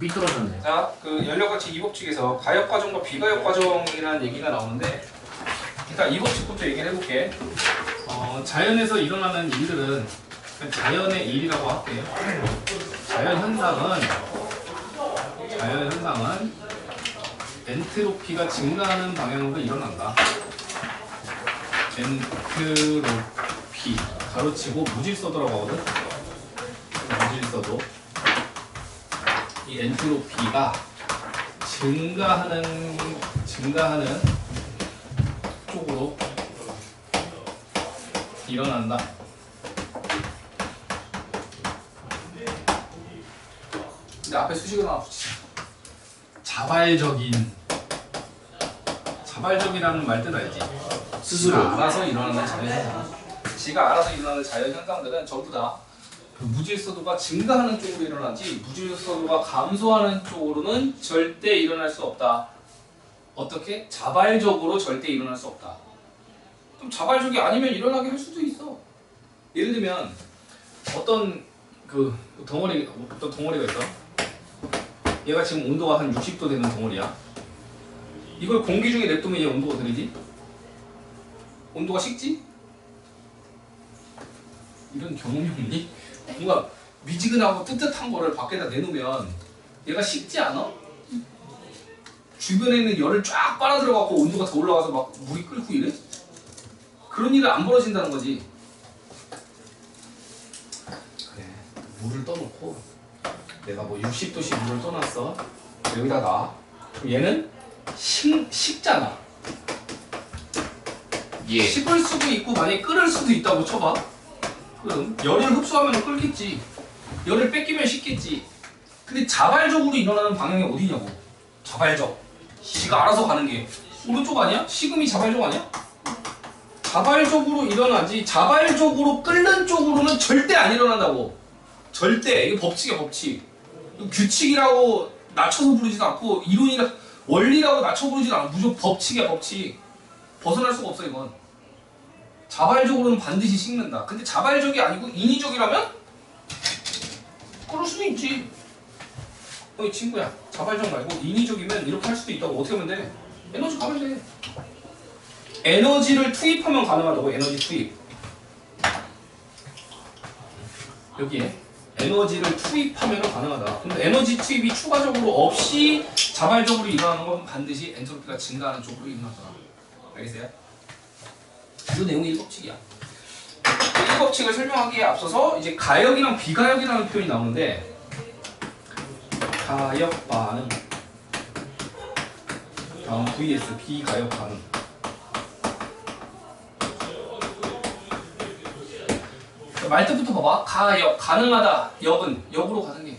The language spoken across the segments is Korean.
삐뚤어졌네. 자, 그 연력가치 이법칙에서 가역과정과 비가역과정이라는 얘기가 나오는데, 일단 이법칙부터 얘기를 해볼게. 자연에서 일어나는 일들은 자연의 일이라고 할게요. 자연 현상은 엔트로피가 증가하는 방향으로 일어난다. 엔트로피 가로치고 무질서도라고 하거든. 무질서도. 이 엔트로피가 증가하는 쪽으로 일어난다. 근데 앞에 수식을 하나 붙이자. 자발적이라는 말 뜻 알지? 스스로 지가 알아서 일어나는 자연현상. 지가 알아서 일어나는 자연현상들은 전부 다 그 무질서도가 증가하는 쪽으로 일어나지 무질서도가 감소하는 쪽으로는 절대 일어날 수 없다. 어떻게? 자발적으로 절대 일어날 수 없다. 그럼 자발적이 아니면 일어나게 할 수도 있어. 예를 들면 어떤 덩어리가 있어. 얘가 지금 온도가 한 60도 되는 덩어리야. 이걸 공기 중에 냅두면 얘 온도가 어떻게 되지? 온도가 식지? 이런 경험이 없니? 뭔가 미지근하고 뜨뜻한 거를 밖에다 내놓으면 얘가 식지 않아? 주변에 있는 열을 쫙 빨아들여갖고 온도가 더 올라가서 막 물이 끓고 이래? 그런 일은 안 벌어진다는 거지. 그래, 물을 떠놓고 내가 뭐 60도씩 물을 떠놨어. 여기다 놔. 그럼 얘는 식잖아. 예. 식을 수도 있고 만약에 끓을 수도 있다고 쳐봐. 그럼 열을 흡수하면 끓겠지. 열을 뺏기면 식겠지. 근데 자발적으로 일어나는 방향이 어디냐고. 자발적. 지가 알아서 가는 게 오른쪽 아니야? 식음이 자발적 아니야? 자발적으로 일어나지 자발적으로 끓는 쪽으로는 절대 안 일어난다고. 절대. 이게 법칙이야, 법칙. 규칙이라고 낮춰서 부르지도 않고 원리라고 낮춰 부르지도 않아. 무조건 법칙이야, 법칙. 벗어날 수가 없어 이건. 자발적으로는 반드시 식는다. 근데 자발적이 아니고 인위적이라면 그럴 수도 있지. 어이 친구야, 자발적 말고 인위적이면 이렇게 할 수도 있다고. 어떻게 하면 돼? 에너지 가면 돼. 에너지를 투입하면 가능하다고. 에너지 투입. 여기에 에너지를 투입하면 가능하다. 근데 에너지 투입이 추가적으로 없이 자발적으로 일어나는 건 반드시 엔트로피가 증가하는 쪽으로 일어나더라. 알겠어요? 이 내용이 1법칙이야. 1법칙을 설명하기에 앞서서 이제 가역이랑 비가역이라는 표현이 나오는데, 가역 반응 다음 vs 비가역 반응. 말뜻부터 봐봐. 가역, 가능하다. 역은 역으로 가는 게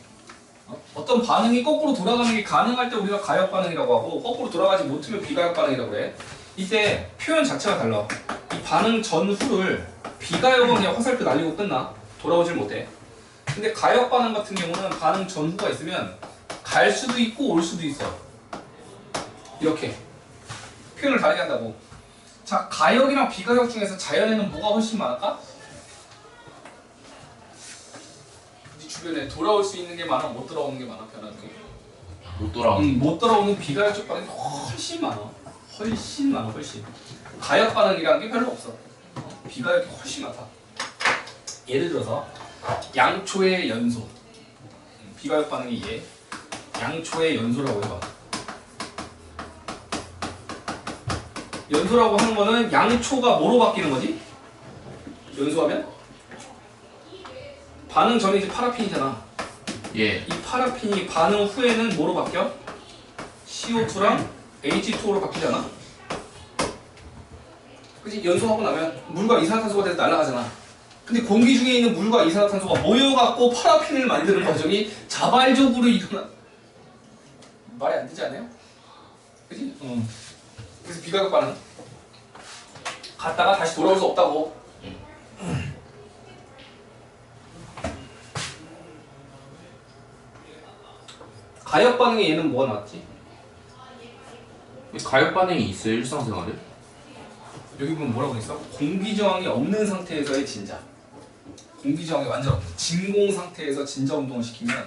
어떤 반응이 거꾸로 돌아가는 게 가능할 때 우리가 가역 반응이라고 하고, 거꾸로 돌아가지 못하면 비가역 반응이라고 그래. 이때 표현 자체가 달라. 이 반응 전후를 비가역은 그냥 화살표 날리고 끝나. 돌아오질 못해. 근데 가역 반응 같은 경우는 반응 전후가 있으면 갈 수도 있고 올 수도 있어. 이렇게 표현을 다르게 한다고. 자, 가역이랑 비가역 중에서 자연에는 뭐가 훨씬 많을까? 네 주변에 돌아올 수 있는 게 많아, 못 돌아오는 게 많아, 변화는? 못 돌아오는 비가역적 반응이 훨씬 많아. 훨씬. 가역 반응이라는 게 별로 없어. 비가역이 훨씬 많다. 예를 들어서 양초의 연소. 비가역 반응이 얘. 양초의 연소라고 해봐. 연소라고 하는 거는 양초가 뭐로 바뀌는 거지? 연소하면? 반응 전에 이제 파라핀이잖아. 예. 이 파라핀이 반응 후에는 뭐로 바뀌어? CO2랑 H2O로 바뀌잖아. 그치? 연소하고 나면 물과 이산화탄소가 돼서 날아가잖아. 근데 공기 중에 있는 물과 이산화탄소가 모여갖고 파라핀을 만드는 과정이 자발적으로 일어나. 말이 안 되지 않아요? 그치? 그래서 비가역 반응. 갔다가 다시 돌아올 수 없다고. 가역 반응에 얘는 뭐가 나왔지? 가역 반응이 있어요, 일상생활에? 여기 보면 뭐라고 했어? 공기 저항이 없는 상태에서의 진자. 공기 저항이 완전 없는 진공 상태에서 진자 운동을 시키면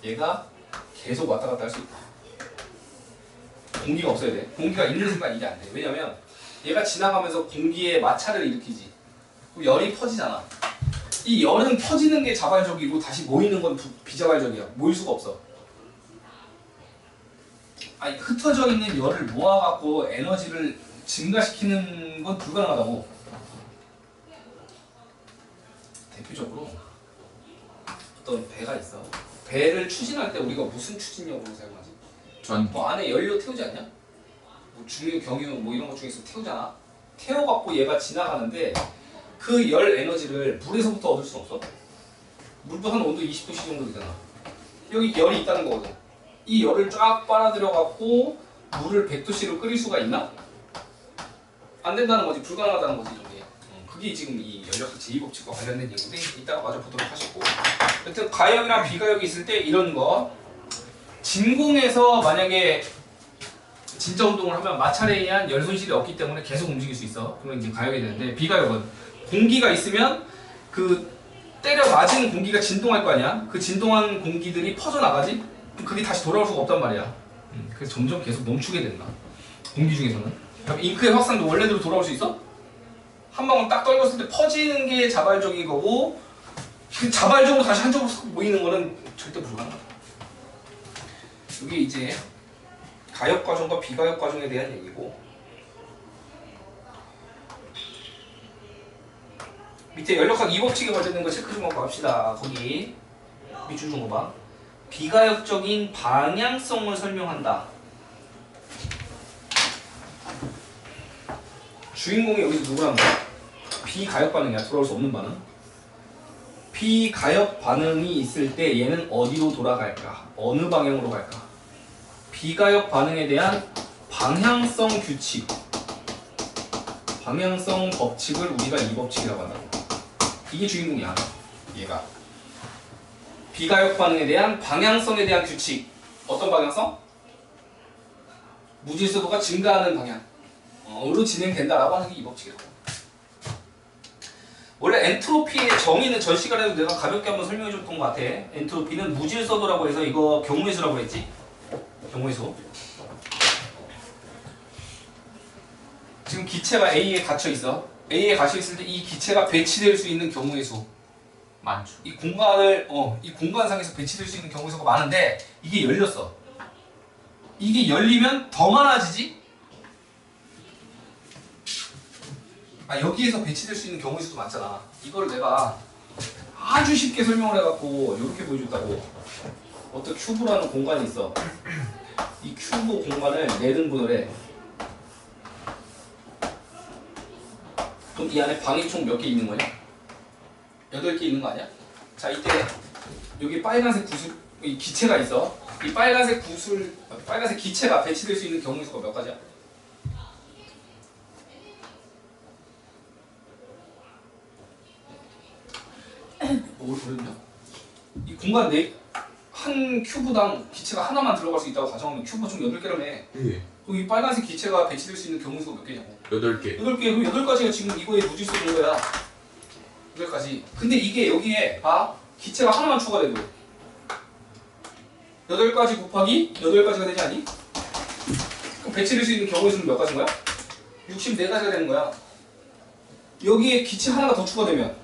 얘가 계속 왔다 갔다 할 수 있다. 공기가 없어야 돼. 공기가 있는 순간 이게 안 돼. 왜냐면 얘가 지나가면서 공기에 마찰을 일으키지. 그럼 열이 퍼지잖아. 이 열은 퍼지는 게 자발적이고 다시 모이는 건 비자발적이야. 모일 수가 없어. 아니 흩어져 있는 열을 모아갖고 에너지를 증가시키는 건 불가능하다고. 대표적으로 어떤 배가 있어. 배를 추진할 때 우리가 무슨 추진력으로 사용하지? 전 뭐 안에 연료 태우지 않냐? 뭐 중유, 경유 뭐 이런 것 중에서 태우잖아. 태워갖고 얘가 지나가는데 그 열 에너지를 물에서부터 얻을 수 없어. 물도 한 온도 20도씨 정도 되잖아. 여기 열이 있다는 거거든. 이 열을 쫙 빨아들여갖고 물을 100도씨로 끓일 수가 있나? 안 된다는 거지. 불가능하다는 거지. 이게. 그게 지금 이 연력학 제2법칙과 관련된 얘기인데 이따가 마저 보도록 하시고. 여튼 가역이랑 비가역이 있을 때 이런 거 진공에서 만약에 진짜 운동을 하면 마찰에 의한 열 손실이 없기 때문에 계속 움직일 수 있어. 그러면 이제 가역이 되는데 비가역은 공기가 있으면 그 때려 맞은 공기가 진동할 거 아니야. 그 진동한 공기들이 퍼져나가지. 그게 다시 돌아올 수가 없단 말이야. 그래서 점점 계속 멈추게 된다. 공기 중에서는. 그럼 잉크의 확산도 원래대로 돌아올 수 있어? 한 방울 딱 떨궜을 때 퍼지는 게 자발적인 거고 그 자발적으로 다시 한쪽으로 모이는 거는 절대 불가능하다. 이게 이제 가역 과정과 비가역 과정에 대한 얘기고 밑에 연력학 2법칙에 관련된 거 체크 좀 하고 갑시다. 거기 밑줄 준 거 봐. 비가역적인 방향성을 설명한다. 주인공이 여기서 누구란 거야? 비가역 반응이야. 돌아올 수 없는 반응. 비가역 반응이 있을 때 얘는 어디로 돌아갈까? 어느 방향으로 갈까? 비가역 반응에 대한 방향성 규칙, 방향성 법칙을 우리가 이 법칙이라고 한다고. 이게 주인공이야. 얘가 비가역 반응에 대한 방향성에 대한 규칙. 어떤 방향성? 무질서도가 증가하는 방향으로 진행된다라고 하는 게 이 법칙이라고. 원래 엔트로피의 정의는 전 시간에도 내가 가볍게 한번 설명해 줬던 것 같아. 엔트로피는 무질서도라고 해서 이거 경우의 수라고 했지? 경우의 수. 지금 기체가 A에 갇혀 있어. A에 갇혀 있을 때 이 기체가 배치될 수 있는 경우의 수. 많죠. 이 공간을 이 공간상에서 배치될 수 있는 경우의 수가 많은데 이게 열렸어. 이게 열리면 더 많아지지? 여기에서 배치될 수 있는 경우의 수도 많잖아. 이걸 내가 아주 쉽게 설명을 해갖고 이렇게 보여줬다고. 어떤 큐브라는 공간이 있어. 이 큐브 공간을 4등분을 해. 그럼 이 안에 방이 총 몇 개 있는 거냐? 8개 있는 거 아니야? 자, 이때 여기 빨간색 구슬, 이 기체가 있어. 이 빨간색 기체가 배치될 수 있는 경우의 수가 몇 가지야? 뭘 보였냐? 이 공간 한 큐브당 기체가 하나만 들어갈 수 있다고 가정하면 큐브가 총 8개라며. 예. 그럼 이 빨간색 기체가 배치될 수 있는 경우의 수가 몇 개냐고. 8개. 8개. 그럼 8가지가 지금 이거의 무질서인 거야. 8가지. 근데 이게 여기에 기체가 하나만 추가돼도 8가지 곱하기 8가지가 되지 않니? 그럼 배치될 수 있는 경우의 수는 몇 가지인 거야? 64가지가 되는 거야. 여기에 기체 하나가 더 추가되면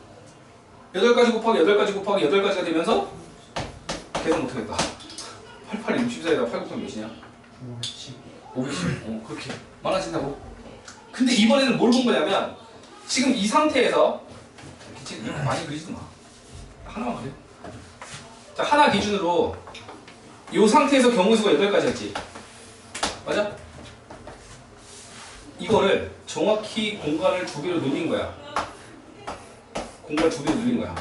8가지 곱하기 8가지 곱하기 8가지가 되면서 계산 못하겠다. 88이 64에다 8 곱하기 몇이냐? 510. 그렇게 많아진다고. 근데 이번에는 뭘 본 거냐면 지금 이 상태에서 기체 많이 그리지도 마. 하나만 그래. 자, 하나 기준으로 이 상태에서 경우의 수가 8가지였지. 맞아? 이거를 정확히 공간을 2배로 늘린 거야. 공간을 2배로 늘린 거야.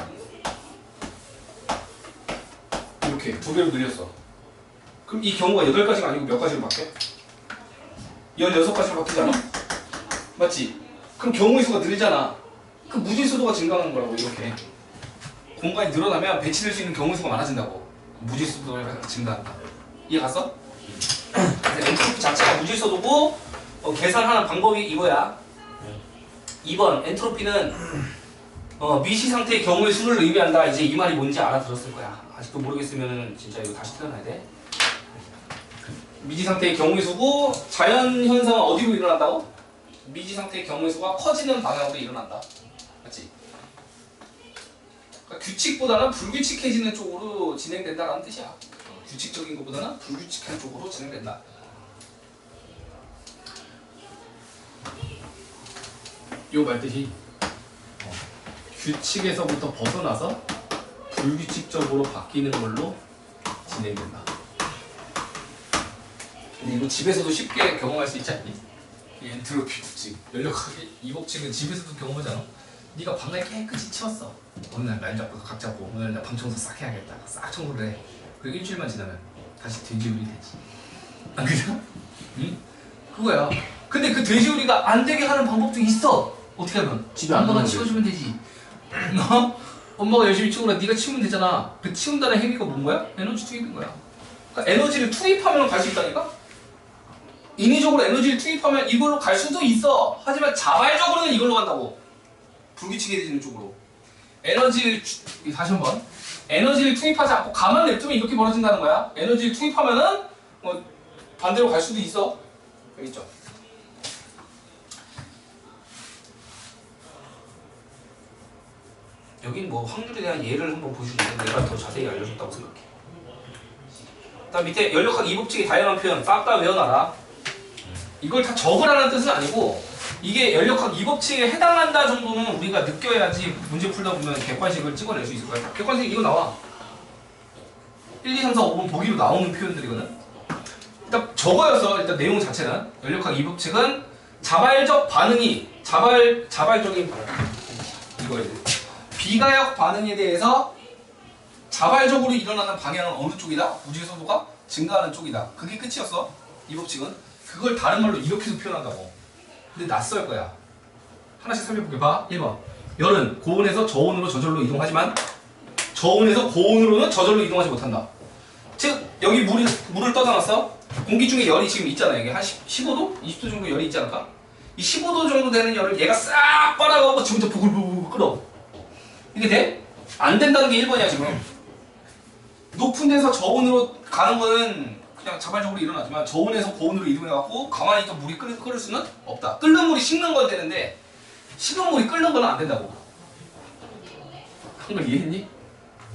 이렇게 2배로 늘렸어. 그럼 이 경우가 8가지가 아니고 몇 가지로 바뀌어? 16가지로 바뀌지 않아? 맞지? 그럼 경우의 수가 늘잖아. 그 무질서도가 증가하는 거라고. 이렇게 공간이 늘어나면 배치될 수 있는 경우의 수가 많아진다고. 무질서도가 증가한다. 이해 갔어? 엔트로피 자체가 무질서도고 계산하는 방법이 이거야. 2번 엔트로피는 미시 상태의 경우의 수를 의미한다. 이제 이 말이 뭔지 알아들었을 거야. 아직도 모르겠으면 진짜 이거 다시 태어나야 돼. 미지 상태의 경우의 수고 자연 현상은 어디로 일어난다고? 미지 상태의 경우의 수가 커지는 방향으로 일어난다. 맞지? 그러니까 규칙보다는 불규칙해지는 쪽으로 진행된다라는 뜻이야. 규칙적인 것보다는 불규칙한 쪽으로 진행된다. 요 말뜻이 규칙에서부터 벗어나서 불규칙적으로 바뀌는 걸로 진행된다. 근데 이거 집에서도 쉽게 경험할 수 있지 않니? 이 엔트로피 법칙, 연력학의 이 법칙은 집에서도 경험하지 않아? 네가 방을 깨끗이 치웠어. 어느 날 날 잡고 각 잡고 오늘 날 방 청소 싹 해야겠다. 싹 청소를 해. 그리고 일주일만 지나면 다시 돼지우리 되지. 안 그죠? 응? 그거야. 근데 그 돼지우리가 안 되게 하는 방법도 있어. 어떻게 하면? 집에 안 엄마가 넣으면 치워주면 되지. 너 엄마가 열심히 치우라 네가 치우면 되잖아. 그 치운다는 행위가 뭔 거야? 에너지 투입인 거야. 그러니까 에너지를 투입하면 갈 수 있다니까? 인위적으로 에너지를 투입하면 이걸로 갈 수도 있어. 하지만 자발적으로는 이걸로 간다고. 불규칙해지는 쪽으로. 다시 한번. 에너지를 투입하지 않고 가만 냅두면 이렇게 벌어진다는 거야. 에너지를 투입하면은 반대로 갈 수도 있어. 여기 있죠. 여긴 뭐 확률에 대한 예를 한번 보여주는데 내가 더 자세히 알려줬다고 생각해. 다음 밑에 연력학 이법칙의 다양한 표현 싹 다 외워놔라. 이걸 다 적으라는 뜻은 아니고 이게 연력학 이법칙에 해당한다 정도는 우리가 느껴야지 문제 풀다 보면 객관식을 찍어낼 수 있을 거야. 객관식 이거 나와. 1, 2, 3, 4, 5번 보기로 나오는 표현들이거든. 일단 적어였어. 일단 내용 자체는 연력학 이법칙은 자발적 반응이 자발적인 반응 이거에 대해 비가역 반응에 대해서 자발적으로 일어나는 방향은 어느 쪽이다? 우주의 속도가 증가하는 쪽이다. 그게 끝이었어. 이 법칙은. 그걸 다른 말로 이렇게도 표현한다고. 근데 낯설 거야. 하나씩 살펴볼게. 봐. 1번. 열은 고온에서 저온으로 저절로 이동하지만 저온에서 고온으로는 저절로 이동하지 못한다. 즉 여기 물을 떠다 놨어. 공기 중에 열이 지금 있잖아. 이게 한 15도? 20도 정도 열이 있지 않을까? 이 15도 정도 되는 열을 얘가 싹 빨아가고 지금부터 부글부글 끓어. 이게 돼? 안 된다는 게 1번이야 지금. 높은 데서 저온으로 가는 거는 그냥 자발적으로 일어나지만 저온에서 고온으로 이동해갖고 가만히 또 물이 끓을 수는 없다. 끓는 물이 식는 건 되는데 식은 물이 끓는 건 안 된다고. 그걸 이해했니?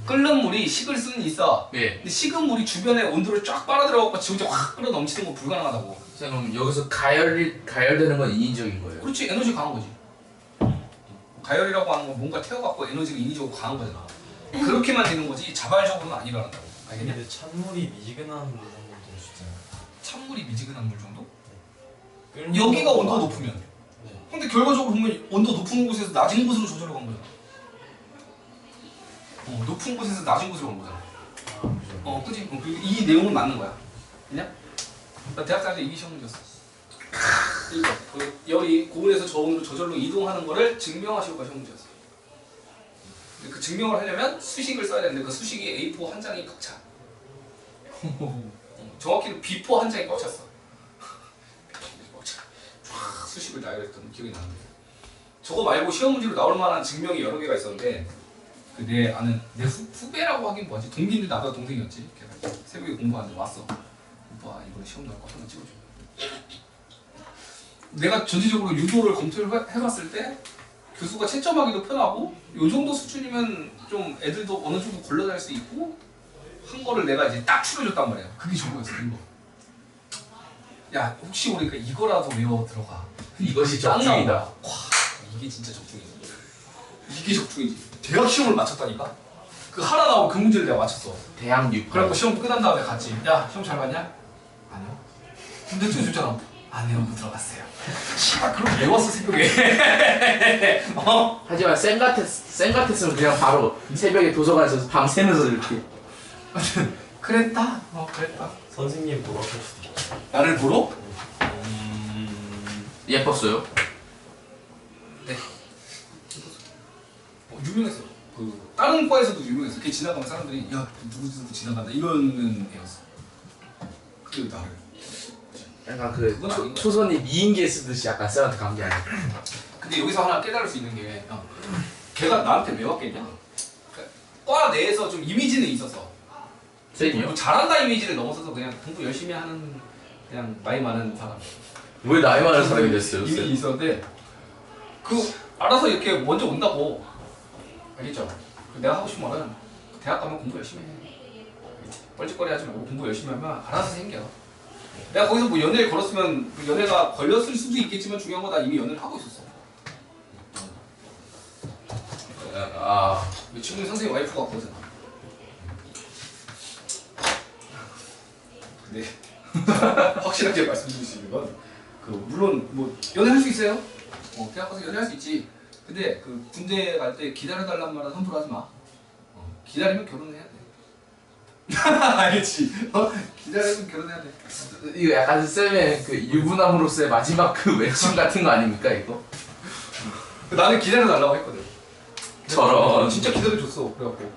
끓는 물이 식을 수는 있어. 예. 근데 식은 물이 주변에 온도를 쫙 빨아들여갖고 지금 확 끓어 넘치는 건 불가능하다고. 그럼 여기서 가열되는 건 인위적인 거예요. 그렇지. 에너지 강한 거지. 가열이라고 하는 건 뭔가 태워갖고 에너지가 인위적으로 강한 거잖아. 그렇게만 되는 거지 자발적으로는 안 일어난다고. 알겠냐? 근데 찬물이 미지근한 물 정도 될 수 있잖아요. 찬물이 미지근한 물 정도? 끓는 여기가 것도 온도가 많이- 높으면. 네. 근데 결과적으로 보면 온도 높은 곳에서 낮은 곳으로 저절로 간 거잖아. 높은 곳에서 낮은 곳으로 간 거잖아. 아, 그죠. 그지? 그리고 이 내용은 맞는 거야. 그냥? 나 대학 다닐 때 이게 시험 문제였어. 이거 그 열이 고온에서 저온으로 저절로 이동하는 거를 증명하시고가 시험 문제였어. 근데 그 증명을 하려면 수식을 써야 되는데 그 수식이 A4 한 장이 꽉 차. 정확히는 B4 한 장이 꽉 찼어. 꽉 차. 쫙 수식을 나열했던 기억이 나는데 저거 말고 시험 문제로 나올 만한 증명이 여러 개가 있었는데 그 내 아는 내 후배라고 하긴 뭐지 동기인데 나보다 동생이었지. 걔가 새벽에 공부하는데 왔어. 오빠 이번에 시험 나올 거 하나 찍어줘. 내가 전체적으로 유도를 검토를 해봤을 때 교수가 채점하기도 편하고 요 정도 수준이면 좀 애들도 어느 정도 걸러낼 수 있고 한 거를 내가 이제 딱 추려줬단 말이야. 그게 전부였어. 이거. 야 혹시 우리가 이거라도 외워 들어가. 이것이 딱 적중이다. 나온 거야. 와 이게 진짜 적중이야. 이게 적중이지. 대학 시험을 맞췄다니까. 그 하나 나오고 그 문제를 내가 맞췄어. 대학 6. 그래갖고 시험 끝난 다음에 갔지. 야 시험 잘 봤냐? 아니요. 근데 줬잖아. 안 외우고 들어갔어요. 씨발 그럼 외웠어 새벽에. 하지만 쌤 같았으면 그냥 바로 새벽에 도서관에서 밤 새면서 이렇게. 그랬다. 그랬다. 선생님 보러 갈 수도 있죠. 나를 보러? 예뻤어요. 네. 유명했어. 그 다른 과에서도 유명했어. 걔 지나가면 사람들이 야 누구도 지나간다 이러는 애였어. 그 나를. 약간 그 그건 아닌 거야. 초선이 미인계 쓰듯이 약간 쌤한테 간 게 아니야. 근데 여기서 하나 깨달을 수 있는 게 걔가 나한테 왜 왔겠냐? 과 내에서 좀 이미지는 있었어. 쌤이요? 뭐 잘한다 이미지를 넘어서서 그냥 공부 열심히 하는 그냥 나이 많은 사람. 왜 나이 많은 사람이 됐어요? 이미 쌤? 있었는데 그 알아서 이렇게 먼저 온다고. 알겠죠? 내가 하고 싶은 말은 대학 가면 공부 열심히 해. 뻘짓거리 하지 말고 공부 열심히 하면 알아서 생겨. 내가 거기서 뭐 연애를 걸었으면 그 연애가 걸렸을 수도 있겠지만 중요한 건 나 이미 연애를 하고 있었어. 아, 친구 선생님 와이프가 왔거든. 근데 확실하게 말씀드릴 수 있는 건 그 물론 뭐 연애할 수 있어요. 대학 가서 연애할 수 있지. 근데 그 군대 갈 때 기다려달란 말은 함부로 하지 마. 기다리면 결혼해야 돼. 알겠지? 기다리면 결혼해야 돼. 이거 약간 쌤의 그 유부남으로서의 마지막 그 외침 같은 거 아닙니까 이거? 나는 기다려달라고 했거든. 저런. 진짜 기다려줬어. 그래갖고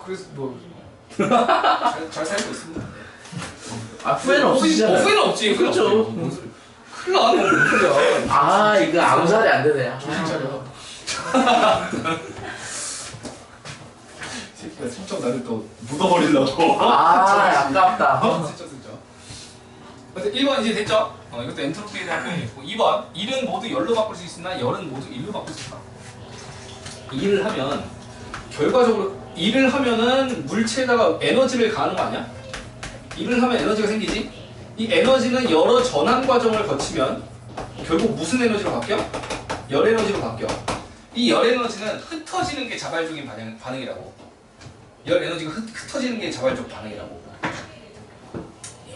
그래서 뭐 잘 살고 있습니다. 아 후회는 없으시잖아요. 후회는 없지. 그렇죠. 뭔 소리? 큰일 나. 뭔 소리야. 아 이거 아무 살이 안 되네. 정신 차려. 새끼가 슬쩍 나를 또 묻어버리려고. 아 아깝다. 슬쩍. 그래서 1번 이제 됐죠? 이것도 엔트로피에 대한 표현이고 2번 일은 모두 열로 바꿀 수 있으나 열은 모두 일로 바꿀 수 있다. 일을 하면 결과적으로 일을 하면은 물체에다가 에너지를 가하는 거 아니야? 일을 하면 에너지가 생기지? 이 에너지는 여러 전환 과정을 거치면 결국 무슨 에너지로 바뀌어? 열 에너지로 바뀌어. 이 열 에너지는 흩어지는 게 자발적인 반응이라고. 열 에너지가 흩어지는 게 자발적 반응이라고.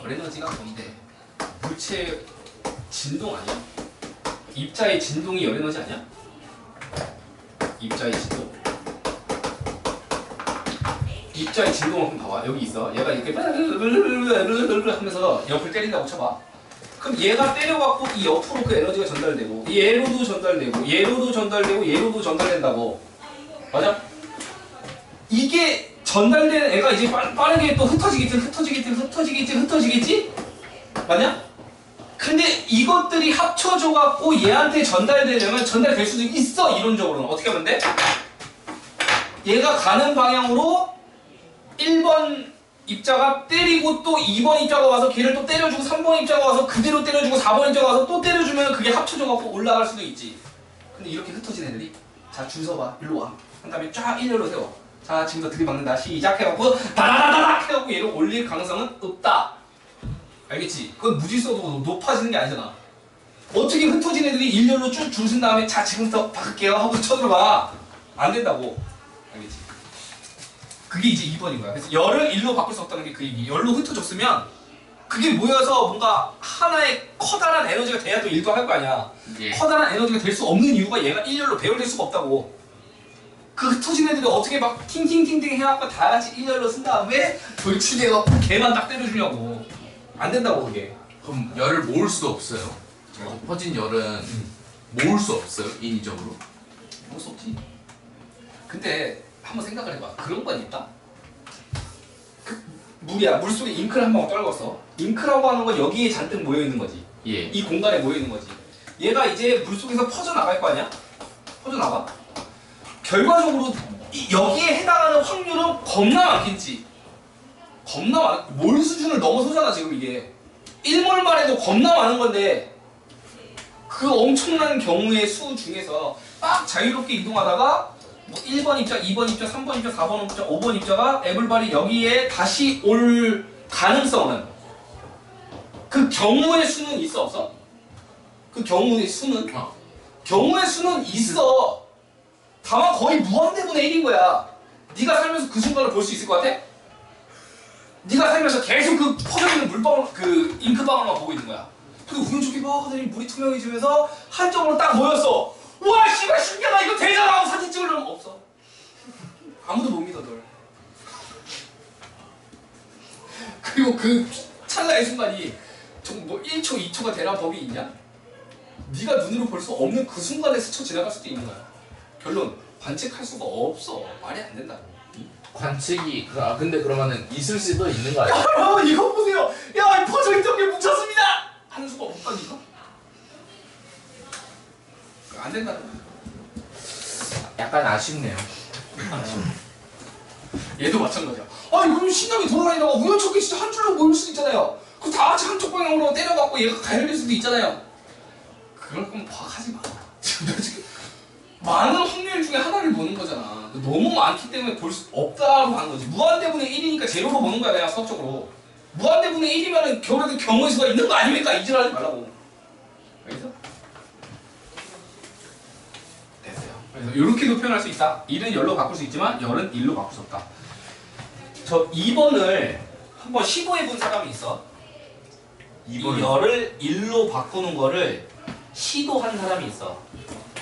열 에너지가 뭔데? 물체 진동 아니야? 입자의 진동이 열 에너지 아니야? 입자의 진동. 입자의 진동을 한번 봐봐. 여기 있어. 얘가 이렇게 하면서 옆을 때린다고 쳐봐. 그럼 얘가 때려갖고 이 옆으로 그 에너지가 전달되고 얘로도 전달되고 얘로도 전달되고 얘로도 전달된다고. 맞아? 이게 전달된 애가 이제 빠르게 또 흩어지겠지? 맞냐? 근데 이것들이 합쳐져갖고 얘한테 전달되려면 전달될 수도 있어. 이론적으로는 어떻게 하면 돼? 얘가 가는 방향으로 1번 입자가 때리고 또 2번 입자가 와서 걔를 또 때려주고 3번 입자가 와서 그대로 때려주고 4번 입자가 와서 또 때려주면 그게 합쳐져갖고 올라갈 수도 있지. 근데 이렇게 흩어진 애들이 자 줄 서봐. 일로 와. 한 다음에 쫙 일렬로 세워. 자 지금부터 들이박는다. 시작해갖고 다다다다닥 해갖고 얘를 올릴 가능성은 없다. 알겠지? 그건 무질서도 높아지는 게 아니잖아. 어떻게 흩어진 애들이 일렬로 쭉 줄 쓴 다음에 자 지금부터 박을게요 하고 쳐들어가. 안 된다고. 알겠지? 그게 이제 2번인 거야. 그래서 열을 일로 바꿀 수 없다는 게 그 얘기. 열로 흩어졌으면 그게 모여서 뭔가 하나의 커다란 에너지가 돼야 또 일도 할 거 아니야. 예. 커다란 에너지가 될 수 없는 이유가 얘가 일렬로 배열될 수가 없다고. 그 흩어진 애들이 어떻게 막 팅팅팅팅 해갖고 다 같이 일렬로 쓴 다음에 돌출해갖고 걔만 딱 때려주냐고. 안 된다고 그게. 그럼 열을 모을 수도 없어요. 퍼진 열은 모을 수 없어요 인위적으로. 모을 수 없지. 근데 한번 생각을 해봐. 그런 건 있다? 그 물이야. 물속에 잉크를 한 방 떨궜어. 잉크라고 하는 건 여기에 잔뜩 모여있는 거지. 예. 이 공간에 모여있는 거지. 얘가 이제 물속에서 퍼져나갈 거 아니야? 퍼져나가? 결과적으로 여기에 해당하는 확률은 겁나 많겠지. 겁나 많. 몰 수준을 넘어서잖아 지금 이게. 1몰만 해도 겁나 많은 건데 그 엄청난 경우의 수 중에서 딱 자유롭게 이동하다가 뭐 1번 입자, 2번 입자, 3번 입자, 4번 입자, 5번 입자가 에블바리 여기에 다시 올 가능성은 그 경우의 수는 있어 없어? 그 경우의 수는? 경우의 수는 있어. 다만 거의 무한대분의 1인 거야. 네가 살면서 그 순간을 볼 수 있을 것 같아? 네가 살면서 계속 그 퍼져있는 물방울, 그 잉크방울만 보고 있는 거야. 근데 우연찮게 막 하더니 물이 투명해지면서 한쪽으로 딱 모였어. 우와 씨발 신기하다 이거 되잖아 하고 사진 찍으려면 없어. 아무도 못 믿어 널. 그리고 그 찰나의 순간이 좀 뭐 1초 2초가 되란 법이 있냐? 네가 눈으로 볼 수 없는 그 순간에 스쳐 지나갈 수도 있는 거야. 결론 관측할 수가 없어. 말이 안 된다고. 관측이 근데 그러면은 있을 수도 있는 거 아니야? 여러분 이거 보세요. 야 퍼져있던 게 뭉쳤습니다. 하는 수가 없다니까. 안 된다는 거야. 약간 아쉽네요. 얘도 마찬가지야. 아니 그럼 신념이 돌아다니다가 우연찮게 진짜 한 줄로 모일 수도 있잖아요. 그 다 방향으로 때려갖고 얘가 가열될 수도 있잖아요. 그럴 거면 과학하지 마. 지금 많은 확률 중에 하나를 보는 거잖아. 너무 많기 때문에 볼 수 없다고 하는 거지. 무한대분의 1이니까 제로로 보는 거야, 그냥 수학적으로. 무한대분의 1이면은 결혼의 경우의 수가 있는 거 아닙니까? 이질하지 말라고. 알겠어? 됐어요. 그래서 이렇게도 표현할 수 있다. 1은 열로 바꿀 수 있지만 열은 1로 바꿀 수 없다. 저 2번을 한번 시도해 본 사람이 있어. 이 열을 1로 바꾸는 거를 시도한 사람이 있어.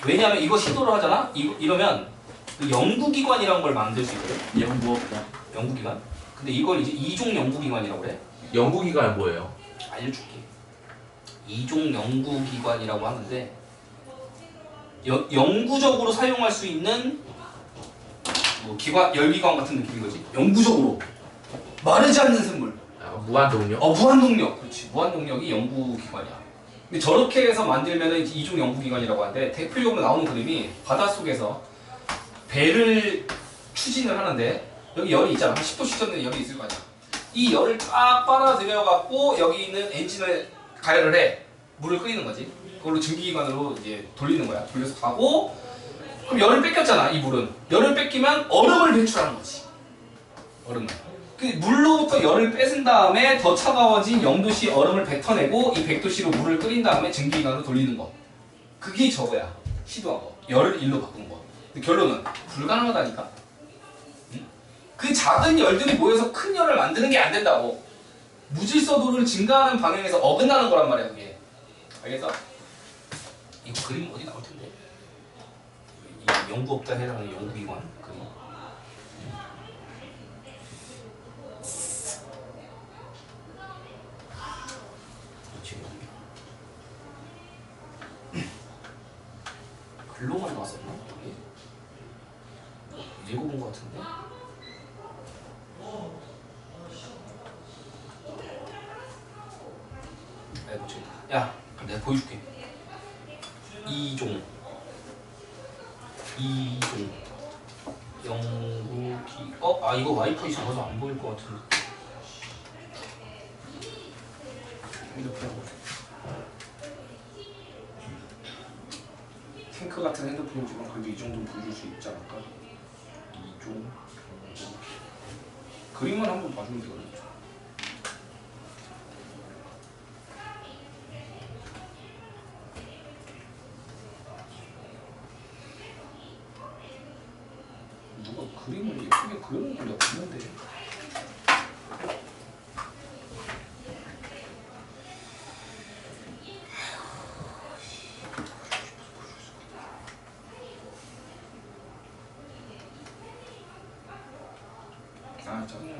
왜냐하면 이거 시도를 하잖아? 이러면 그 연구기관이라는 걸 만들 수 있거든? 연구업자. 연구기관? 근데 이걸 이제 이종 연구기관이라고 그래. 연구기관은 뭐예요? 알려줄게. 이종 연구기관이라고 하는데 영구적으로 사용할 수 있는 뭐 기관, 열기관 같은 느낌인 거지. 영구적으로 마르지 않는 샘물. 무한동력? 무한동력. 그렇지. 무한동력이 연구기관이야. 근데 저렇게 해서 만들면은 이종 연구기관이라고 하는데 대표적으로 나오는 그림이 바닷속에서 배를 추진을 하는데 여기 열이 있잖아. 한 10도씩 젖는 열이 있을 거 아니야. 이 열을 딱 빨아들여 갖고 여기 있는 엔진을 가열을 해. 물을 끓이는 거지. 그걸로 증기기관으로 이제 돌리는 거야. 돌려서 가고 그럼 열을 뺏겼잖아. 이 물은. 열을 뺏기면 얼음을 배출하는 거지. 얼음을. 그 물로부터 열을 뺏은 다음에 더 차가워진 0도씨 얼음을 뱉어내고 이 100도씨로 물을 끓인 다음에 증기기관으로 돌리는 거. 그게 저거야. 시도한 거. 열을 1로 바꾸는 거. 근데 결론은 불가능하다니까. 응? 그 작은 열들이 모여서 큰 열을 만드는 게 안 된다고. 무질서도를 증가하는 방향에서 어긋나는 거란 말이야 그게. 알겠어? 이거 그림 어디 나올 텐데. 이 연구업자 해당하는 연구기관 그림. 글로만 나왔었나? 이게? 읽어본 것 같은데? 아이고 저기 야 내가 보여줄게. 이종 연구기 아 이거 와이파이 잡아서 안 보일 것 같은데. 핸드폰 탱크 같은 핸드폰이지만 그래도 이 정도는 보여줄 수 있지 않을까? 이종 그림만 한번 봐주면 되거든. 누가 그림을 예쁘게 그려놓은 걸 내가 봤는데. 아 짜증나.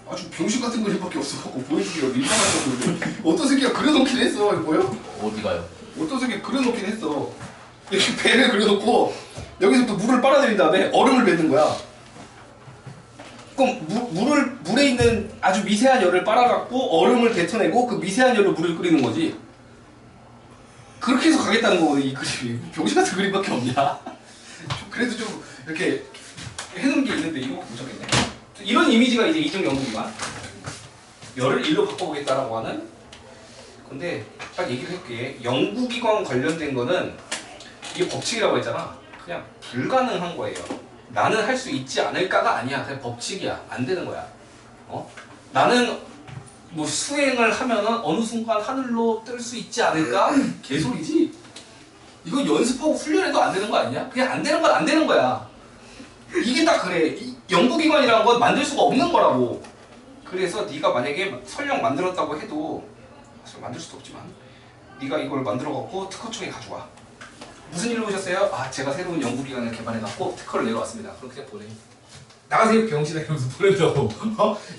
아주 병신 같은 그림밖에 없어갖고 보여주기가 민망한 정도인데 어떤 새끼가 그려놓긴 했어. 이거 보여? 어디가요? 어떤 새끼 그려놓긴 했어. 이렇게 배를 그려놓고 여기서부터 물을 빨아들인 다음에 얼음을 뱉는 거야. 그럼 물에 있는 아주 미세한 열을 빨아갖고 얼음을 뱉어내고 그 미세한 열로 물을 끓이는 거지. 그렇게 해서 가겠다는 거거든 이 그림이. 병신 같은 그림밖에 없냐? 그래도 좀 이렇게 해놓은 게 있는데 이거 보셨겠네. 이런 이미지가 이제 이종 연구기관. 열을 1로 바꿔보겠다라고 하는. 근데 딱 얘기를 할게. 연구기관 관련된 거는 이게 법칙이라고 했잖아. 그냥 불가능한 거예요. 나는 할 수 있지 않을까가 아니야. 그냥 법칙이야. 안 되는 거야. 나는 뭐 수행을 하면은 어느 순간 하늘로 뜰 수 있지 않을까? 개소리지. 이거 연습하고 훈련해도 안 되는 거 아니냐? 그냥 안 되는 건 안 되는 거야. 이게 딱 그래. 이 연구기관이라는 건 만들 수가 없는 거라고. 그래서 네가 만약에 설령 만들었다고 해도 사실 만들 수도 없지만 네가 이걸 만들어갖고 특허청에 가져와. 무슨 일로 오셨어요? 아 제가 새로운 연구기관을 개발해갖고 특허를 내려왔습니다. 그럼 그냥 보내. 나가세요 병신아 이러면서 보낸다고.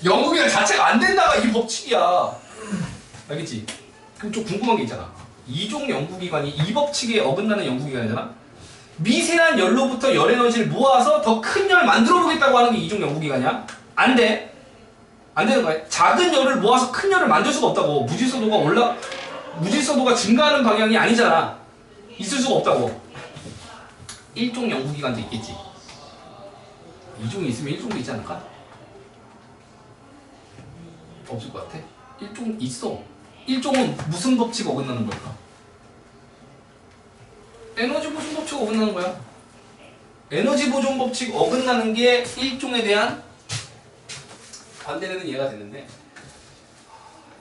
연구기관 자체가 안 된다가 이 법칙이야. 알겠지? 그럼 좀 궁금한 게 있잖아. 이종 연구기관이 이 법칙에 어긋나는 연구기관이잖아? 미세한 열로부터 열 에너지를 모아서 더 큰 열 만들어 보겠다고 하는 게 이종 연구기관이야? 안 돼. 안 되는 거야. 작은 열을 모아서 큰 열을 만들 수가 없다고. 무질서도가 증가하는 방향이 아니잖아. 있을 수가 없다고. 1종 연구기관도 있겠지. 2종이 있으면 1종도 있지 않을까? 없을 것 같아? 일종 있어. 일종은 무슨 법칙 어긋나는 걸까? 에너지 보존 법칙 어긋나는 거야. 에너지 보존 법칙 어긋나는 게 일종에 대한 반대되는 이해가 됐는데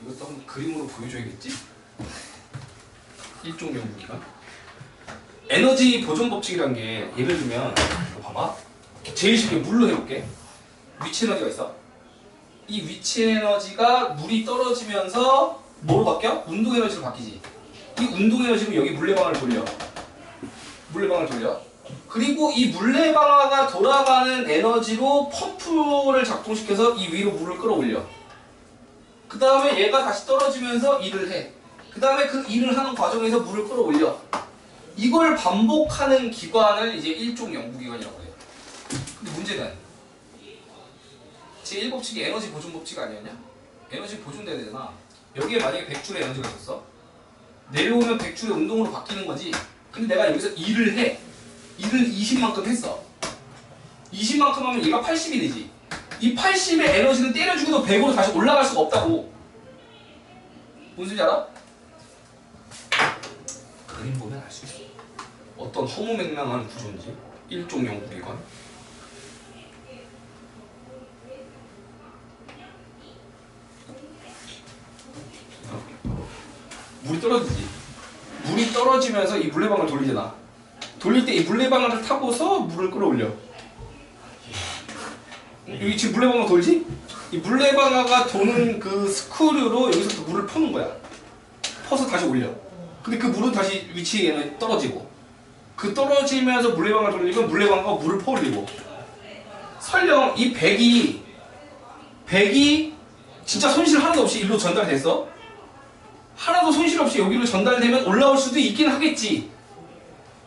이것도 한번 그림으로 보여줘야겠지? 일종 영국이가 에너지 보존 법칙이란 게 예를 들면 봐봐 제일 쉽게 물로 해볼게. 위치 에너지가 있어. 이 위치 에너지가 물이 떨어지면서 뭐로 바뀌어? 운동 에너지로 바뀌지. 이 운동 에너지로 여기 물레방아를 돌려. 물레방아를 돌려. 그리고 이 물레방아가 돌아가는 에너지로 펌프를 작동시켜서 이 위로 물을 끌어올려. 그 다음에 얘가 다시 떨어지면서 일을 해. 그 다음에 그 일을 하는 과정에서 물을 끌어올려. 이걸 반복하는 기관을 이제 일종 연구기관이라고 해요. 근데 문제는 제1법칙이 에너지 보존 법칙 아니었냐? 에너지 보존돼야 되잖아. 여기에 만약에 100줄의 에너지가 있었어. 내려오면 100줄의 운동으로 바뀌는 거지. 근데 내가 여기서 일을 해. 일을 20만큼 했어. 20만큼 하면 얘가 80이 되지. 이 80의 에너지는 때려주고도 100으로 다시 올라갈 수가 없다고. 무슨 소리인지 알아? 그림 보면 알 수 있어. 어떤 허무맹랑한 구조인지. 일종 연구기관. 물이 떨어지지. 물이 떨어지면서 이 물레방아를 돌리잖아. 돌릴 때 이 물레방아를 타고서 물을 끌어올려. 여기 지금 물레방아 돌지? 이 물레방아가 도는 그 스크류로 여기서부터 물을 퍼는 거야. 퍼서 다시 올려. 근데 그 물은 다시 위치에 떨어지고. 그 떨어지면서 물레방아를 돌리면 물레방아가 물을 퍼올리고. 설령 이 100이 진짜 손실 하나도 없이 일로 전달됐어? 하나도 손실 없이 여기로 전달되면 올라올 수도 있긴 하겠지.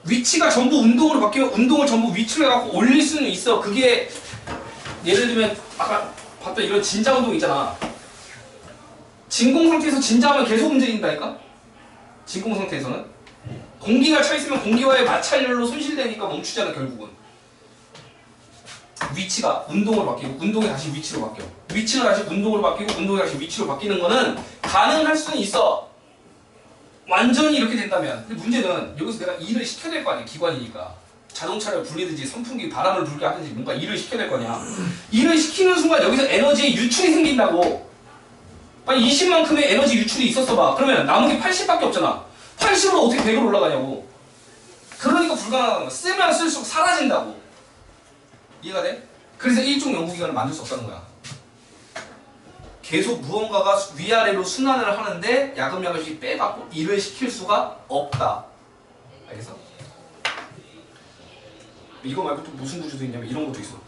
위치가 전부 운동으로 바뀌면 운동을 전부 위치로 해갖고 올릴 수는 있어. 그게 예를 들면 아까 봤던 이런 진자 운동 있잖아. 진공 상태에서 진자하면 계속 움직인다니까? 진공 상태에서는 공기가 차 있으면 공기와의 마찰열로 손실되니까 멈추잖아 결국은. 위치가 운동으로 바뀌고 운동이 다시 위치로 바뀌어. 위치가 다시 운동으로 바뀌고 운동이 다시 위치로 바뀌는 거는 가능할 수는 있어. 완전히 이렇게 된다면. 근데 문제는 여기서 내가 일을 시켜야 될 거 아니야. 기관이니까. 자동차를 굴리든지 선풍기 바람을 불게 하든지 뭔가 일을 시켜야 될 거냐. 일을 시키는 순간 여기서 에너지의 유출이 생긴다고. 아니 20만큼의 에너지 유출이 있었어 봐. 그러면 남은 게 80밖에 없잖아. 80으로 어떻게 100으로 올라가냐고. 그러니까 불가능한 거야. 쓰면 쓸수록 사라진다고. 이해가 돼? 그래서 일종 연구기관을 만들 수 없다는 거야. 계속 무언가가 위아래로 순환을 하는데 야금야금씩 빼갖고 일을 시킬 수가 없다. 알겠어? 이거 말고 또 무슨 구조도 있냐면 이런 것도 있어.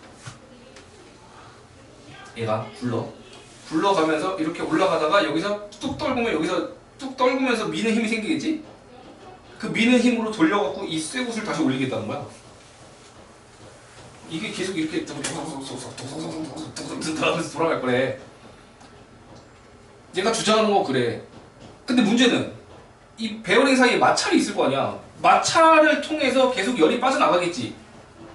얘가 굴러가면서 이렇게 올라가다가 여기서 뚝 떨구면 여기서 뚝 떨구면서 미는 힘이 생기겠지? 그 미는 힘으로 돌려갖고 이 쇠굿을 다시 올리겠다는 거야. 이게 계속 이렇게 돌아갈 거래. 얘가 주장하는 거 그래. 근데 문제는 이 베어링 사이에 마찰이 있을 거 아니야. 마찰을 통해서 계속 열이 빠져나가겠지.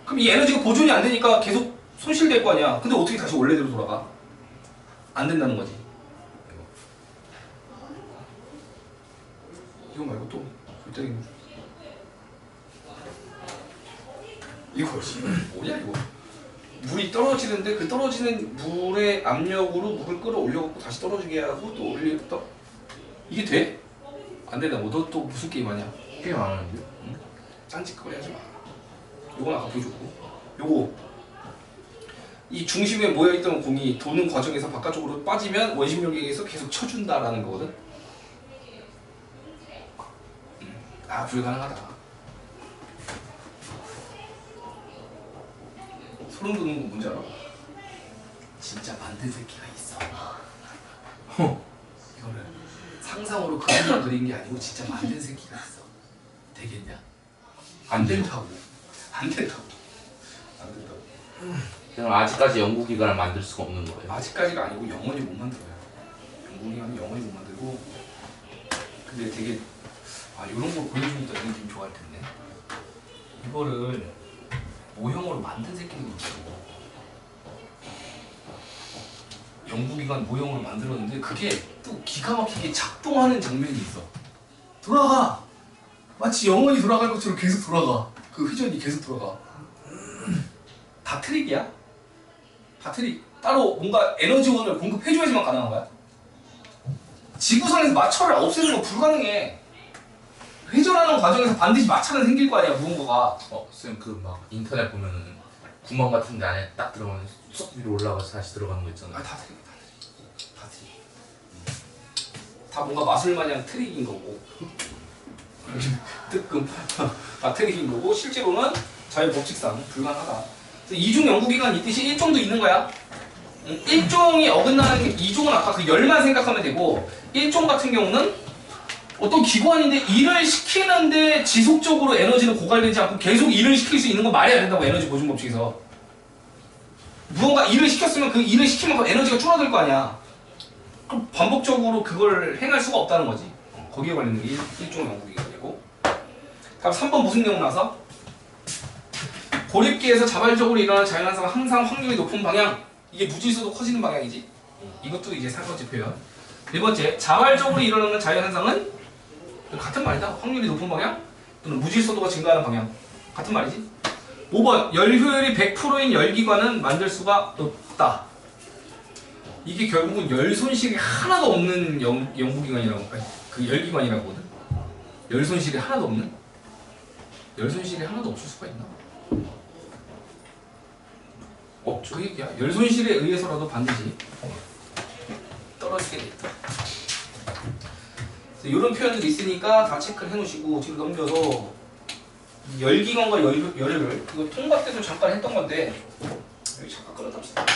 그럼 이 에너지가 보존이 안 되니까 계속 손실될 거 아니야. 근데 어떻게 다시 원래대로 돌아가? 안 된다는 거지. 이거 말고 또 절대 이거 뭐냐 이거. 물이 떨어지는데 그 떨어지는 물의 압력으로 물을 끌어올려갖고 다시 떨어지게 하고 또 올리겠다. 이게 돼? 안 된다고. 너 또 무슨 게임 하냐? 게임 안 하는데? 응? 딴짓거리 하지 마. 요건 아까 보여줬고. 요거 이 중심에 모여있던 공이 도는 과정에서 바깥쪽으로 빠지면 원심력에 의해서 계속 쳐준다라는 거거든. 아 불가능하다. 소름 돋는 건 뭔지 알아? 진짜 만든 새끼가 있어. 이거를 상상으로 그린 게 아니고 진짜 만든 새끼가 있어. 되겠냐? 안 된다고. 안 된다고. 안 된다고. 그럼 아직까지 연구기관을 만들 수가 없는 거예요. 아직까지가 아니고 영원히 못 만들어요. 연구기관은 영원히 못 만들고. 근데 되게 이런 걸 보여주니까 얘는 좀 좋아할 텐데. 이거를 모형으로 만든 새끼들이 있어. 연구기관 모형으로 만들었는데 그게 또 기가 막히게 작동하는 장면이 있어. 돌아가. 마치 영원히 돌아갈 것처럼 계속 돌아가. 그 회전이 계속 돌아가. 다 트릭이야? 다 트릭. 따로 뭔가 에너지원을 공급해줘야지만 가능한 거야. 지구상에서 마찰을 없애는 건 불가능해. 회전하는 과정에서 반드시 마찰은 생길 거 아니야, 무언가가. 쌤 그 막 인터넷 보면은 구멍 같은 데 안에 딱 들어가면 쏙 위로 올라가서 다시 들어가는 거 있잖아. 다 트릭, 다 트릭. 다 뭔가 마술 마냥 트릭인 거고. 뜨끔. 다 트릭인 거고, 실제로는 자유 법칙상 불가능하다. 이중 연구기관이 있듯이 1종도 있는 거야. 1종이 어긋나는 게 2종은 아까 그 열만 생각하면 되고 1종 같은 경우는 어떤 기관인데 일을 시키는데 지속적으로 에너지는 고갈되지 않고 계속 일을 시킬 수 있는 건 말이 안 된다고 에너지 보존 법칙에서. 무언가 일을 시켰으면 그 일을 시키면 그 에너지가 줄어들 거 아니야. 그럼 반복적으로 그걸 행할 수가 없다는 거지. 거기에 관련된 게 1종 연구기관이고. 다음 3번 무슨 내용 나서? 고립기에서 자발적으로 일어나는 자연현상은 항상 확률이 높은 방향. 이게 무질서도 커지는 방향이지. 이것도 이제 4번째 표현. 1번째, 자발적으로 일어나는 자연현상은 같은 말이다. 확률이 높은 방향 또는 무질서도가 증가하는 방향. 같은 말이지. 5번, 열 효율이 100%인 열기관은 만들 수가 없다. 이게 결국은 열 손실이 하나도 없는 연구기관이라고, 아니, 그 열기관이라고 하거든. 열 손실이 하나도 없는? 열 손실이 하나도 없을 수가 있나? 그 얘기야. 열 손실에 의해서라도 반드시 떨어지게 돼 있다. 이런 표현들이 있으니까 다 체크를 해놓으시고 뒤로 넘겨서 열기관과 열효를 이거 통과 때도 잠깐 했던 건데 여기 잠깐 끌어답시다.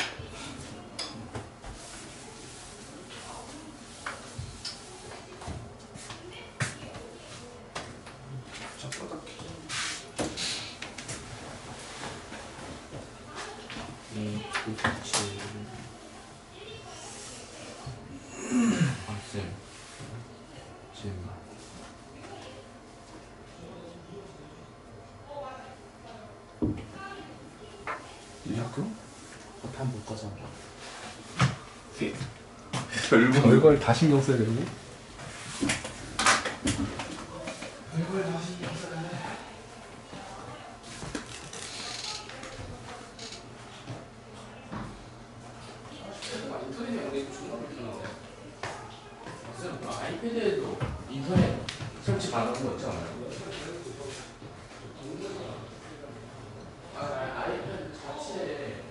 한못 가잖아. 별걸 다 신경 써야 되고. 별걸 다 신경 써야 돼. 아이패드에도 인터넷 설치 가능한 거 있지 않아요? 아이패드 자체에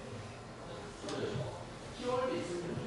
키워드 있으면 돼.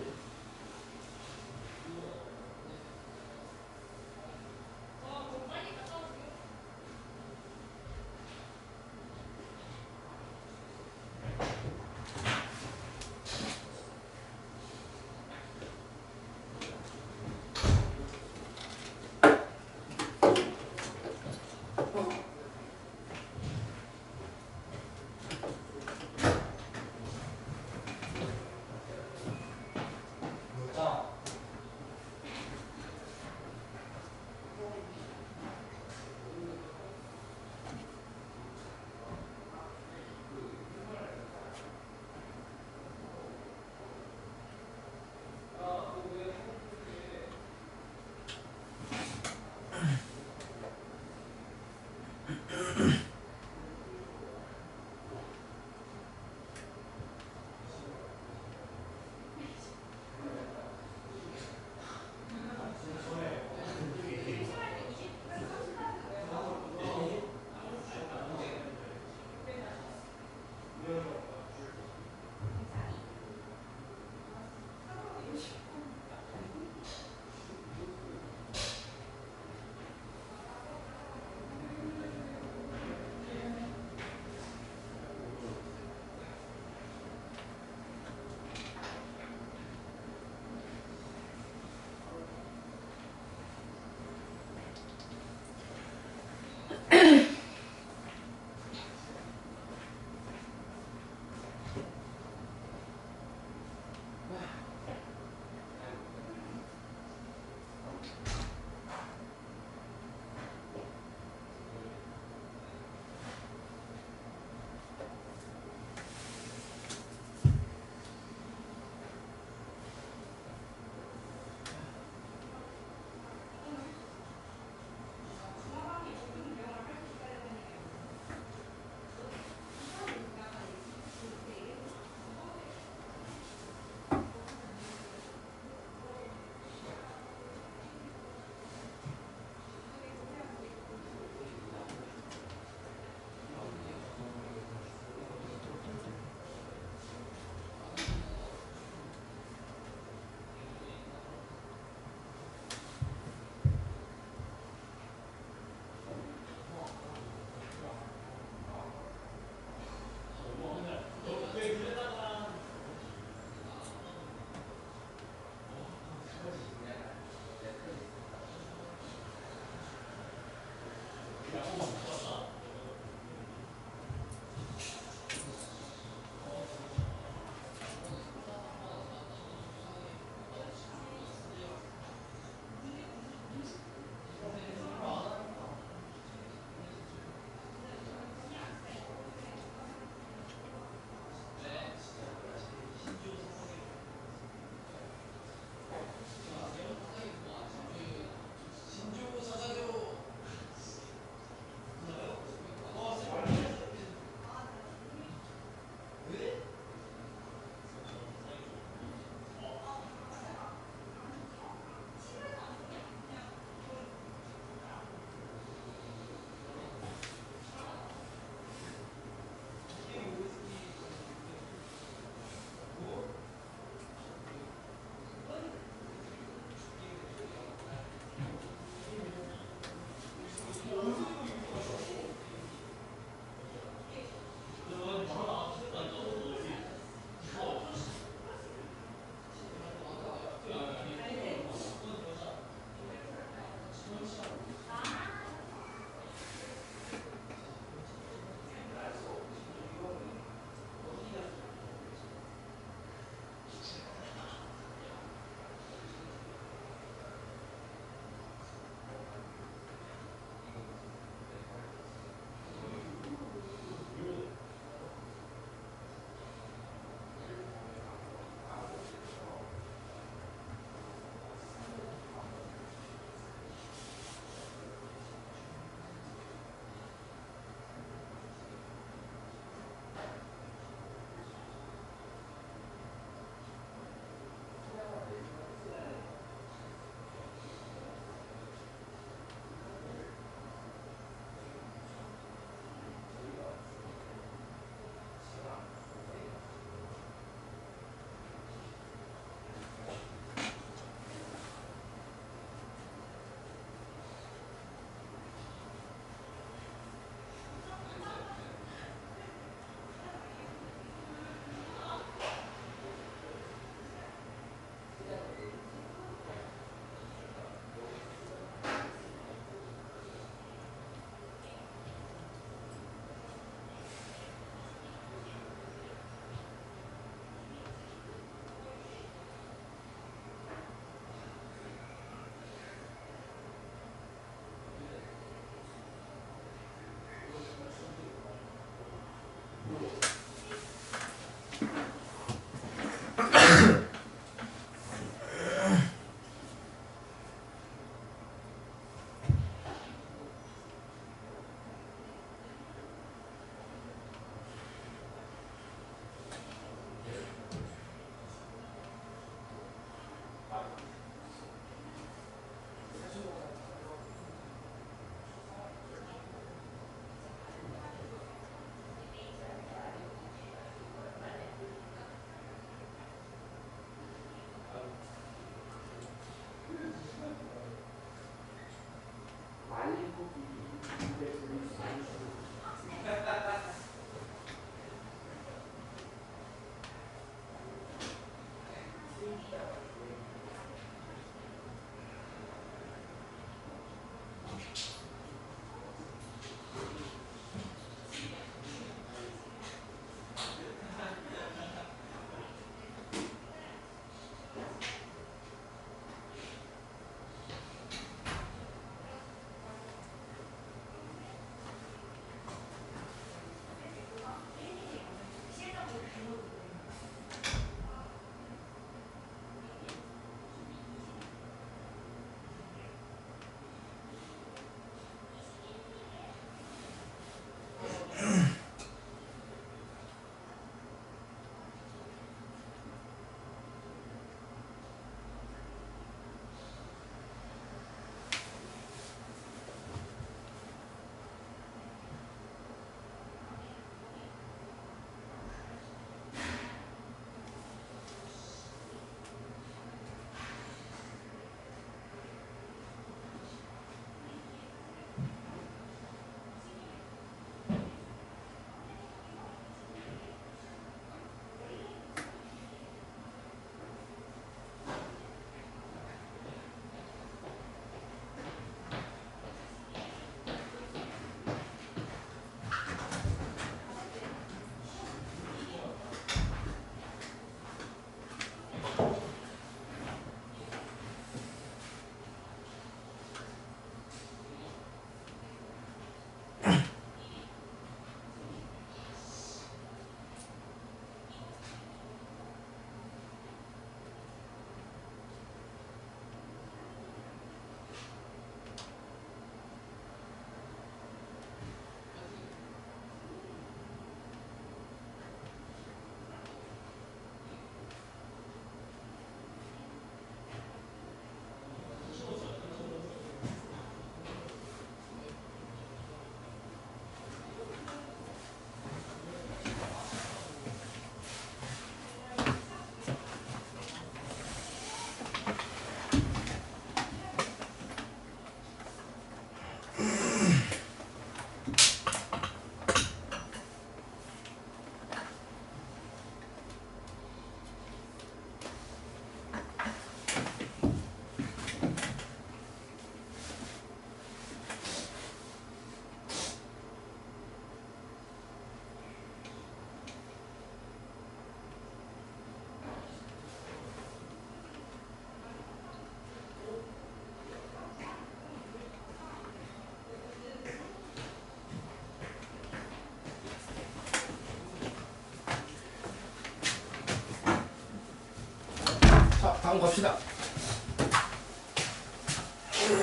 다음 갑시다.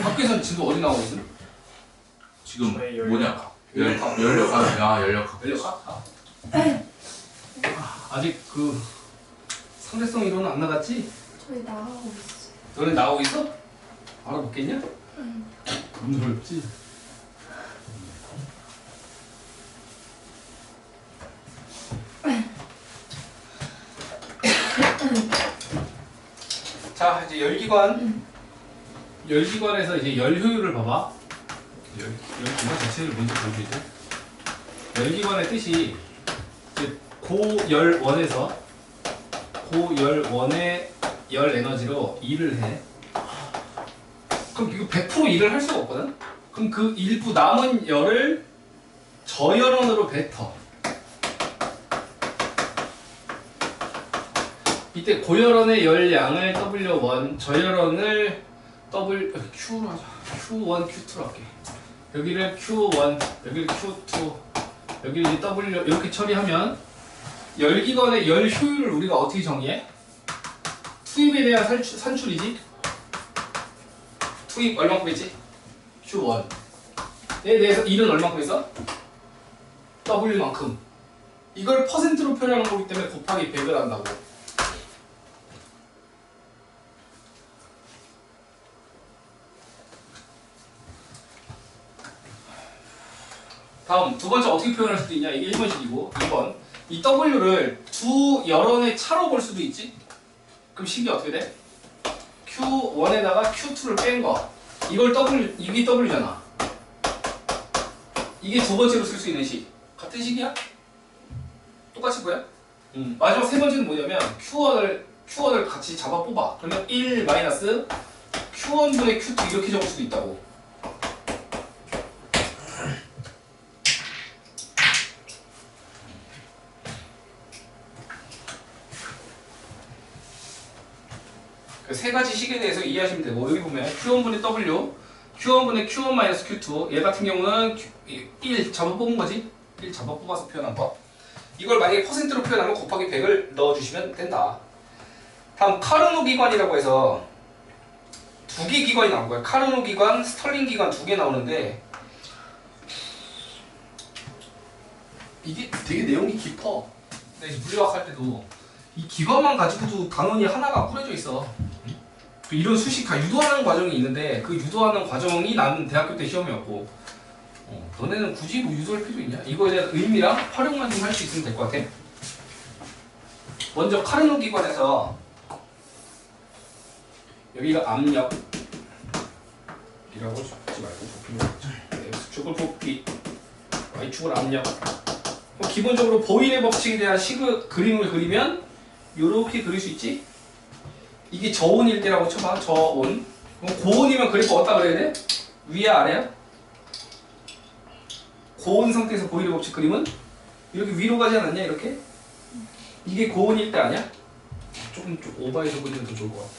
밖에서는 지금 어디 나오고 있음? 지금 저희 뭐냐? 연료값. 연료값. 연료값? 아직 그 상대성 이론은 안 나갔지? 저희 나가고 있어요. 너네 나오고 있어? 알아먹겠냐? 문 넓지? 자 이제 열기관에서 이제 열 효율을 봐봐. 열기관 자체를 먼저 보여주죠. 열기관의 뜻이 이제 고열원에서 고열원의 열 에너지로 일을 해. 그럼 이거 100% 일을 할 수가 없거든? 그럼 그 일부 남은 열을 저열원으로 뱉어. 이때 고열원의 열량을 W1, 저열원을 Q로 하자. Q1, Q2로 할게. 여기를 Q1, 여기를 Q2, 여기를 이제 W 이렇게 처리하면 열기관의 열 효율을 우리가 어떻게 정의해? 투입에 대한 산출이지? 투입 얼마큼 했지? Q1. 에 대해서 일은 얼마큼 했어? W만큼. 이걸 퍼센트로 표현하는 거기 때문에 곱하기 100을 한다고. 다음 두 번째 어떻게 표현할 수도 있냐? 이게 1번식이고 2번 이 W를 두 열원의 차로 볼 수도 있지? 그럼 식이 어떻게 돼? Q1에다가 Q2를 뺀 거 이걸 W, 이게 W잖아. 이게 두 번째로 쓸 수 있는 식 같은 식이야? 똑같이 보여? 마지막 세 번째는 뭐냐면 Q1을 같이 잡아 뽑아. 그러면 1 마이너스 Q1분의 Q2 이렇게 적을 수도 있다고. 그 세 가지 식에 대해서 이해하시면 되고 여기 보면 Q1분의 W, Q1분의 Q1-Q2 얘 같은 경우는 1 잡아 뽑은 거지? 1 잡아 뽑아서 표현한 거. 이걸 만약에 퍼센트로 표현하면 곱하기 100을 넣어주시면 된다. 다음 카르노 기관이라고 해서 두 개 기관이 나온 거야. 카르노 기관, 스털링 기관 두 개 나오는데 이게 되게 내용이 깊어. 근데 이제 물리학 할 때도 이 기관만 가지고도 단원이 하나가 꾸려져 있어. 이런 수식 다 유도하는 과정이 있는데 그 유도하는 과정이 나는 대학교 때 시험이었고 너네는 굳이 뭐 유도할 필요 있냐? 이거에 대한 의미랑 활용만 좀 할 수 있으면 될 것 같아. 먼저 카르노 기관에서 여기가 압력이라고 적지 말고 X축을 복비, Y축을 압력. 기본적으로 보일의 법칙에 대한 그림을 그리면 이렇게 그릴 수 있지? 이게 저온일 때라고 쳐봐. 저온. 그럼 고온이면 그래프 어디다 그려야 돼? 위야 아래야? 고온 상태에서 보일의 법칙 그림은 이렇게 위로 가지 않았냐? 이렇게? 이게 고온일 때 아니야? 조금 오버해서 그리면 더 좋을 것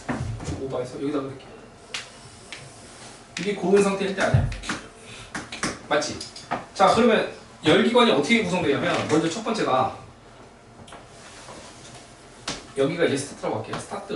같아. 좀 오버해서 여기다 그릴게. 이게 고온 상태일 때 아니야? 맞지? 자 그러면 열기관이 어떻게 구성되냐면 먼저 첫 번째가 여기가 이제 스타트라고 할게요. 스타트.